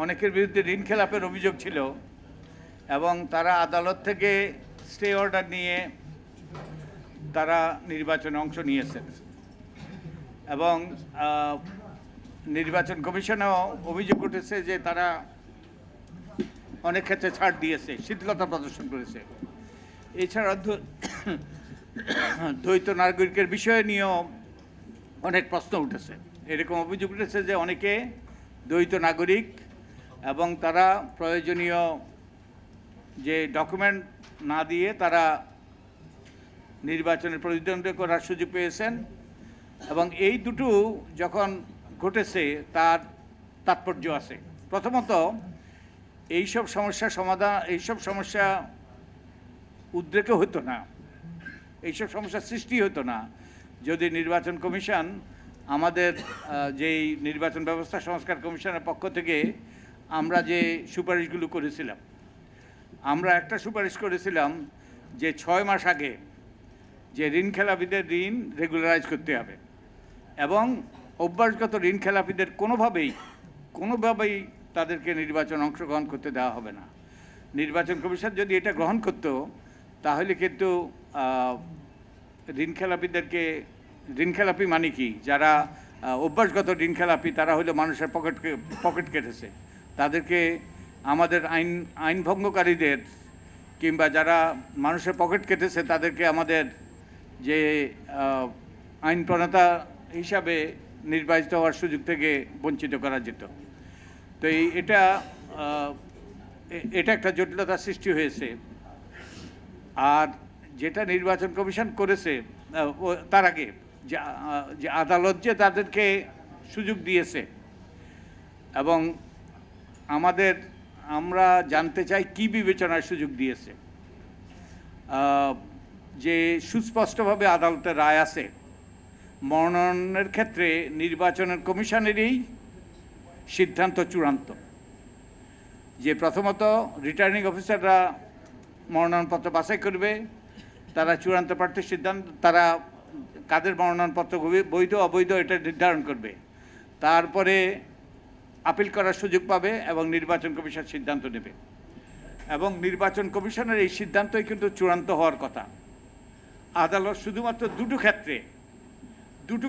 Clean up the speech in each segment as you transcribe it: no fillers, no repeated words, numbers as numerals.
অনেকের বিরুদ্ধে ঋণ খেলাপের অভিযোগ ছিল এবং তারা আদালত থেকে স্টে অর্ডার নিয়ে তারা নির্বাচনে অংশ নিয়েছেন এবং নির্বাচন কমিশনেও অভিযোগ উঠেছে যে তারা অনেক ক্ষেত্রে ছাড় দিয়েছে, শিথিলতা প্রদর্শন করেছে। এছাড়া দ্বৈত নাগরিকের বিষয় নিয়েও অনেক প্রশ্ন উঠেছে। এরকম অভিযোগ উঠেছে যে অনেকে দ্বৈত নাগরিক এবং তারা প্রয়োজনীয় যে ডকুমেন্ট না দিয়ে তারা নির্বাচনে প্রতিদ্বন্দ্বিতা করার সুযোগ পেয়েছেন এবং এই দুটো যখন ঘটেছে তার তাৎপর্য আছে। প্রথমত, এইসব সমস্যা উদ্রেকও হতো না, এইসব সমস্যা সৃষ্টি হতো না যদি নির্বাচন কমিশন আমাদের যেই নির্বাচন ব্যবস্থা সংস্কার কমিশনের পক্ষ থেকে আমরা যে সুপারিশগুলো করেছিলাম, আমরা একটা সুপারিশ করেছিলাম যে 6 মাস আগে যে ঋণ খেলাপিদের ঋণ রেগুলারাইজ করতে হবে এবং অভ্যাসগত ঋণ খেলাপিদের কোনোভাবেই তাদেরকে নির্বাচন অংশগ্রহণ করতে দেওয়া হবে না। নির্বাচন কমিশন যদি এটা গ্রহণ করত তাহলে কিন্তু ঋণ খেলাপি মানে কি, যারা অভ্যাসগত ঋণ খেলাপি তারা হলো মানুষের পকেট কেটেছে, তাদেরকে আমাদের আইন ভঙ্গকারীদের কিংবা যারা মানুষের পকেট কেটেছে তাদেরকে আমাদের যে আইন প্রণেতা হিসাবে নির্বাচিত হওয়ার সুযোগ থেকে বঞ্চিত করা যেত। তো এটা একটা জটিলতা সৃষ্টি হয়েছে। আর যেটা নির্বাচন কমিশন করেছে তার আগে যে আদালত যে তাদেরকে সুযোগ দিয়েছে এবং আমরা জানতে চাই কি বিবেচনার সুযোগ দিয়েছে, যে সুস্পষ্টভাবে আদালতের রায় আছে মনোনয়নের ক্ষেত্রে নির্বাচনের কমিশনেরই সিদ্ধান্ত চূড়ান্ত। যে প্রথমত রিটার্নিং অফিসাররা মনোনয়নপত্র বাছাই করবে, তারা চূড়ান্ত প্রার্থীর সিদ্ধান্ত, তারা কাদের মনোনয়নপত্র বৈধ অবৈধ এটা নির্ধারণ করবে, তারপরে আপিল করার সুযোগ পাবে এবং নির্বাচন কমিশন সিদ্ধান্ত নেবে এবং নির্বাচন কমিশনের এই সিদ্ধান্তই কিন্তু চূড়ান্ত হওয়ার কথা। আদালত শুধুমাত্র দুটো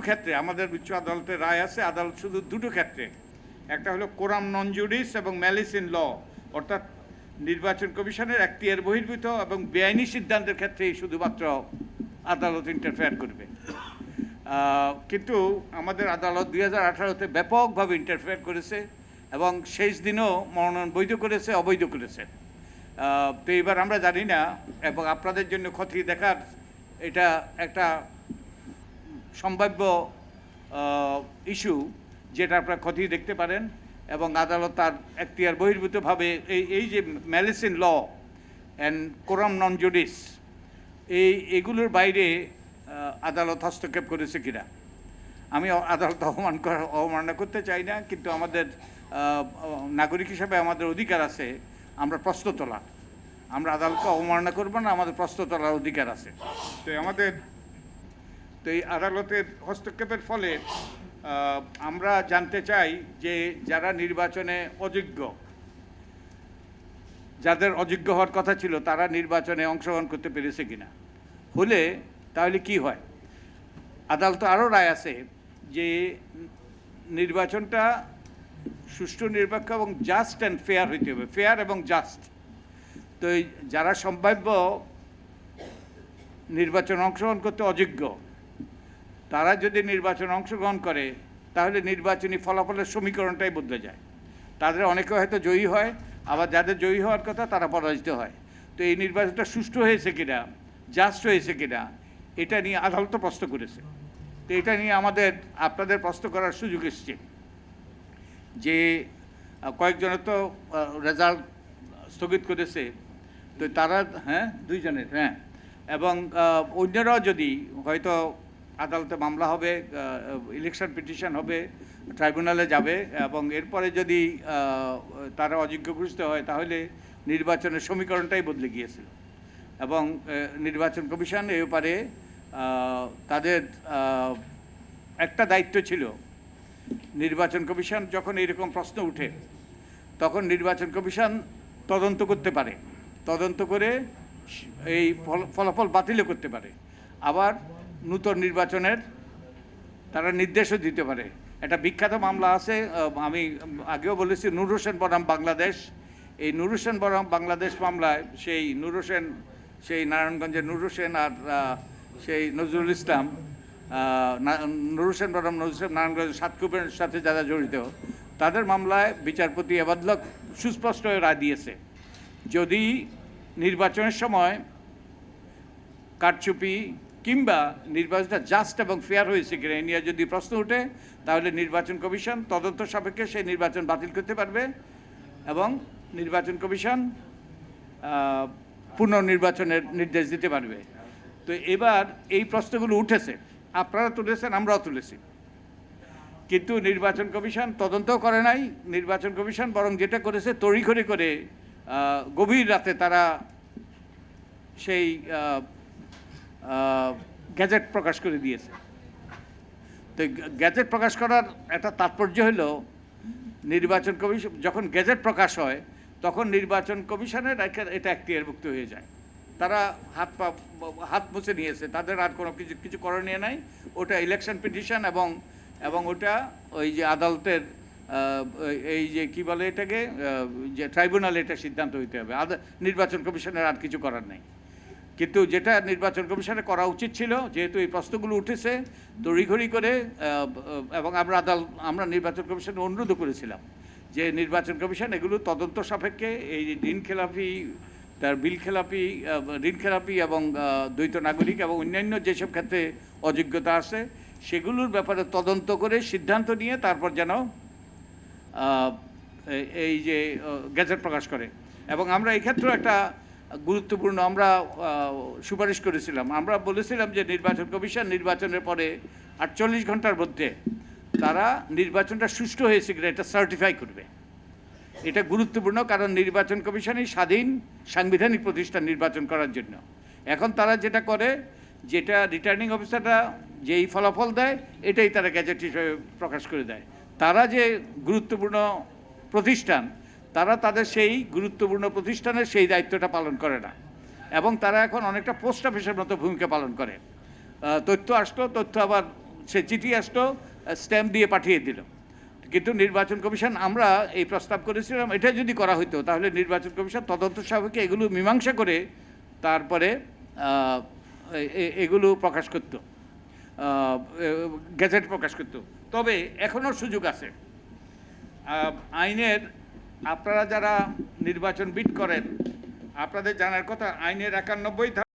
ক্ষেত্রে আমাদের উচ্চ আদালতের রায় আছে, আদালত শুধু দুটো ক্ষেত্রে, একটা হলো কোরাম নন জুডিস এবং ম্যালিস ইন ল, অর্থাৎ নির্বাচন কমিশনের এখতিয়ার বহির্ভূত এবং বেআইনি সিদ্ধান্তের ক্ষেত্রেই শুধুমাত্র আদালত ইন্টারফেয়ার করবে। কিন্তু আমাদের আদালত 2018-তে ব্যাপকভাবে ইন্টারফেয়ার করেছে এবং শেষ দিনও মনোনয়ন বৈধ করেছে, অবৈধ করেছে। তো এবার আমরা জানি না, এবং আপনাদের জন্য খতিয়ে দেখার এটা একটা সম্ভাব্য ইস্যু যেটা আপনারা খতিয়ে দেখতে পারেন এবং আদালত তার এখতিয়ার বহির্ভূতভাবে এই যে malice in law and coram non judice এগুলোর বাইরে আদালত হস্তক্ষেপ করেছে কিনা। আমি আদালত অবমাননা করতে চাই না, কিন্তু আমাদের নাগরিক হিসাবে আমাদের অধিকার আছে আমরা প্রশ্ন তোলার। আমরা আদালতকে অবমাননা করব না, আমাদের প্রশ্ন তোলার অধিকার আছে। তো এই আদালতের হস্তক্ষেপের ফলে আমরা জানতে চাই যে যারা নির্বাচনে যাদের অযোগ্য হওয়ার কথা ছিল তারা নির্বাচনে অংশগ্রহণ করতে পেরেছে কিনা, হলে তাহলে কি হয়। আদালত আরও রায় আছে যে নির্বাচনটা সুষ্ঠু, নিরপেক্ষ এবং জাস্ট অ্যান্ড ফেয়ার হইতে হবে, ফেয়ার এবং জাস্ট। তো যারা সম্ভাব্য নির্বাচন অংশগ্রহণ করতে অযোগ্য তারা যদি নির্বাচনে অংশগ্রহণ করে তাহলে নির্বাচনী ফলাফলের সমীকরণটাই বদলে যায়। তাদের অনেকে হয়তো জয়ী হয়, আবার যাদের জয়ী হওয়ার কথা তারা পরাজিত হয়। তো এই নির্বাচনটা সুষ্ঠু হয়েছে কিনা, জাস্ট হয়েছে কিনা, এটা নিয়ে আদালত প্রশ্ন করেছে। তো এটা নিয়ে আপনাদের প্রশ্ন করার সুযোগ এসছে যে কয়েকজনের তো রেজাল্ট স্থগিত করেছে, তো তারা দুইজনের এবং অন্যরাও যদি হয়তো আদালতে মামলা হবে, ইলেকশন পিটিশন হবে, ট্রাইব্যুনালে যাবে এবং এরপরে যদি তারা অযোগ্য ঘোষিত হয় তাহলে নির্বাচনের সমীকরণটাই বদলে গিয়েছিল এবং নির্বাচন কমিশন এই ব্যাপারে তাদের একটা দায়িত্ব ছিল। নির্বাচন কমিশন যখন এরকম প্রশ্ন উঠে তখন নির্বাচন কমিশন তদন্ত করতে পারে, তদন্ত করে এই ফলাফল বাতিলও করতে পারে, আবার নূতন নির্বাচনের তারা নির্দেশও দিতে পারে। একটা বিখ্যাত মামলা আছে, আমি আগেও বলেছি, নূর হোসেন বনাম বাংলাদেশ। এই নূর হোসেন বনাম বাংলাদেশ মামলায় সেই নূর হোসেন, সেই নারায়ণগঞ্জের নূর হোসেন আর সেই নজরুল ইসলাম, নূর হোসেন বনাম নজরুল ইসলাম নারায়ণগঞ্জের সাতকুপের সাথে যারা জড়িত, তাদের মামলায় বিচারপতি এবাদলক সুস্পষ্ট রায় দিয়েছে, যদি নির্বাচনের সময় কারচুপি কিংবা নির্বাচনটা জাস্ট এবং ফেয়ার হয়েছে কিনা এ নিয়ে যদি প্রশ্ন ওঠে, তাহলে নির্বাচন কমিশন তদন্ত সাপেক্ষে সেই নির্বাচন বাতিল করতে পারবে এবং নির্বাচন কমিশন পুনর্নির্বাচনের নির্দেশ দিতে পারবে। তো এবার এই প্রশ্নগুলো উঠেছে, আপনারা তুলেছেন, আমরাও তুলেছি, কিন্তু নির্বাচন কমিশন তদন্তও করে নাই। নির্বাচন কমিশন বরং যেটা করেছে, তড়িঘড়ি করে গভীর রাতে তারা সেই গ্যাজেট প্রকাশ করে দিয়েছে। তো গ্যাজেট প্রকাশ করার একটা তাৎপর্য হলো, নির্বাচন কমিশন যখন গ্যাজেট প্রকাশ হয় তখন নির্বাচন কমিশনের এটা এখতিয়ারভুক্ত হয়ে যায়। তারা হাত মুছে নিয়েছে, তাদের আর কোনো কিছু করণীয় নাই। ওটা ইলেকশন পিটিশন এবং ওটা ওই যে আদালতের এই যে কি বলে এটাকে, যে ট্রাইব্যুনাল, এটা সিদ্ধান্ত হইতে হবে। নির্বাচন কমিশনের আর কিছু করার নেই। কিন্তু যেটা নির্বাচন কমিশনের করা উচিত ছিল, যেহেতু এই প্রশ্নগুলো উঠেছে তড়িঘড়ি করে, এবং আমরা নির্বাচন কমিশনে অনুরোধ করেছিলাম যে নির্বাচন কমিশন এগুলো তদন্ত সাপেক্ষে এই ঋণ খেলাপি, তার বিল খেলাপি, ঋণ খেলাপি এবং দ্বৈত নাগরিক এবং অন্যান্য যেসব ক্ষেত্রে অযোগ্যতা আছে সেগুলোর ব্যাপারে তদন্ত করে সিদ্ধান্ত নিয়ে তারপর যেন এই যে গেজেট প্রকাশ করে। এবং আমরা এই ক্ষেত্রেও একটা গুরুত্বপূর্ণ আমরা সুপারিশ করেছিলাম। আমরা বলেছিলাম যে নির্বাচন কমিশন নির্বাচনের পরে 48 ঘন্টার মধ্যে তারা নির্বাচনটা সুষ্ঠু হয়েছে কিনা এটা সার্টিফাই করবে। এটা গুরুত্বপূর্ণ, কারণ নির্বাচন কমিশনই স্বাধীন সাংবিধানিক প্রতিষ্ঠান নির্বাচন করার জন্য। এখন তারা যেটা করে, যেটা রিটার্নিং অফিসাররা যেই ফলাফল দেয় এটাই তারা গ্যাজেট হিসেবে প্রকাশ করে দেয়। তারা যে গুরুত্বপূর্ণ প্রতিষ্ঠান, তারা তাদের সেই গুরুত্বপূর্ণ প্রতিষ্ঠানের সেই দায়িত্বটা পালন করে না, এবং তারা এখন অনেকটা পোস্ট অফিসের মতো ভূমিকা পালন করে। তথ্য আসতো, তথ্য আবার সে চিঠি আসতো, স্ট্যাম্প দিয়ে পাঠিয়ে দিল। কিন্তু নির্বাচন কমিশন, আমরা এই প্রস্তাব করেছিলাম, এটা যদি করা হতো তাহলে নির্বাচন কমিশন তদন্ত সাপেক্ষে এগুলো মীমাংসা করে তারপরে এগুলো প্রকাশ করত, গেজেট প্রকাশ করত। তবে এখনও সুযোগ আছে। আইনের, আপনারা যারা নির্বাচন বিট করেন আপনাদের জানার কথা, আইনের 91